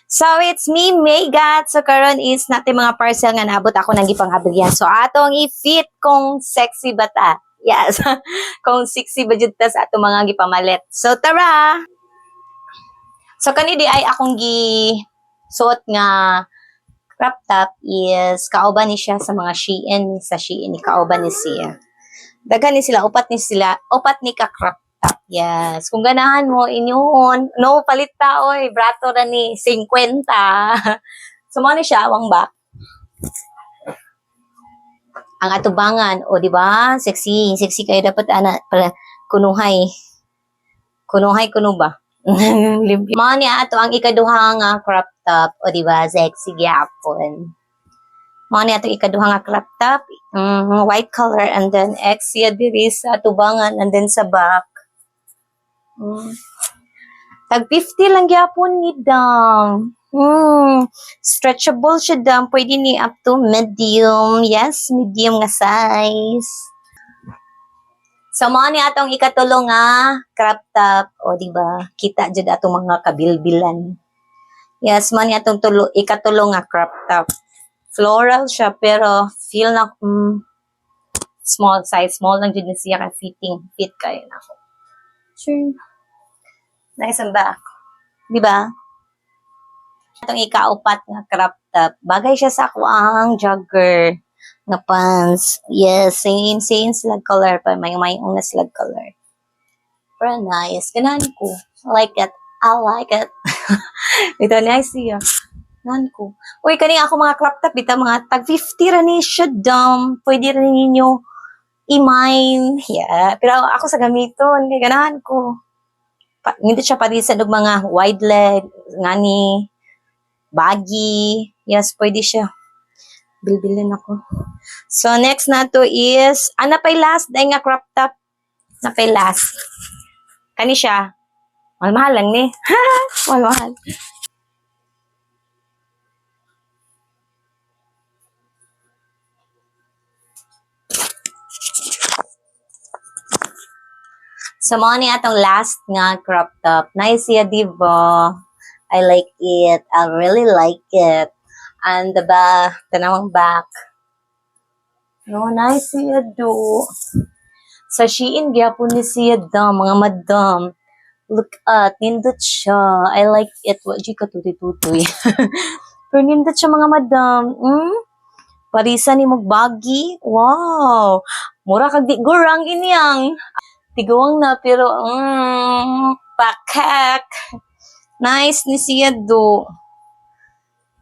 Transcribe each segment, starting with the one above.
So, it's me, Maygat. So, karon is natin mga parcel nga naabot ako ng ipang-abriyan. So, atong i-fit kung sexy bata. Yes. Kung sexy ba jud ta sa atong mga gipamalit. So, tara! So, kanidi ay akong suot nga crop top is kauban ni siya sa mga Shein. Sa Shein, ni kauban ni siya. Daghan ni sila, upat ni ka crop top. Yes. Kung ganahan mo, inyuhon. No, palit ta, oy. Brato na ni 50. So, mo ni siya, awang back. Ang atubangan, o, di ba? Sexy. Sexy kayo dapat, para kunuhay. Kunuhay, kuno ba? Mo ni ato ang ikaduha nga crop top, o, di ba? Sexy gyapon. Mo ni ato ikaduha nga crop top, white color, and then exia diri sa atubangan, and then sa back. Tag 50 lang gyapon ni dam. Stretchable siya dam. Pwede ni up to medium. Yes, medium nga size. So, mo ni atong ikatulong nga crop top. O, di ba? Kita jud atong mga kabilbilan. Yes, mo ni atong ikatulong nga crop top. Floral siya, pero feel na small size. Small lang jud ni siya ka fitting. Fit kayo na ako. Sure. Nice ang back. Di ba? Itong ikaupat nga crop top. Bagay siya sa ako ang jogger nga pants. Yes, same slag color pa. May-mayong na slag color. Pero nice. Ganahan ko. I like it. I like it. Ito, nice siya. Ganahan ko. Uy, kanina ako mga crop top. Ito, mga tag 50 rin siya, dam. Pwede rin ninyo i-mine. Yeah. Pero ako sa gamiton. Ganahan ko. Hindi siya parisan ng mga wide leg, ngani, baggy. Yes, pwede siya. Bilbilin ako. So, next na to is, napay last, dahil nga crop top. Napay last. Kani siya. Mahal-mahal lang ni. Mahal-mahal. So, mga ni atong last nga crop top. Nice siya, diba? I like it. I really like it. And the back, tanawang back. No, nice siya, do. Sa Shein, gyapon ni siya, dam, mga madam. Look at, nindot siya. I like it. Wajy ka tutoy-tutoy. Pero nindot siya, mga madam. Parisa ni magbagi. Wow. Mura kag di gurang inyang. Tiguang na, pero, pakak. Nice ni siya, do.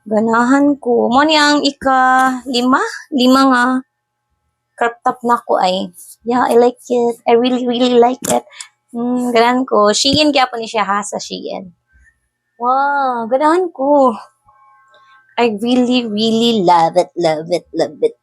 Ganahan ko. Mo ni ang lima nga crop top na ko ay. Yeah, I like it. I really, really like it. Ganahan ko. Shein kaya po ni siya ha, sa Shein. Wow, ganahan ko. I really, really love it, love it, love it.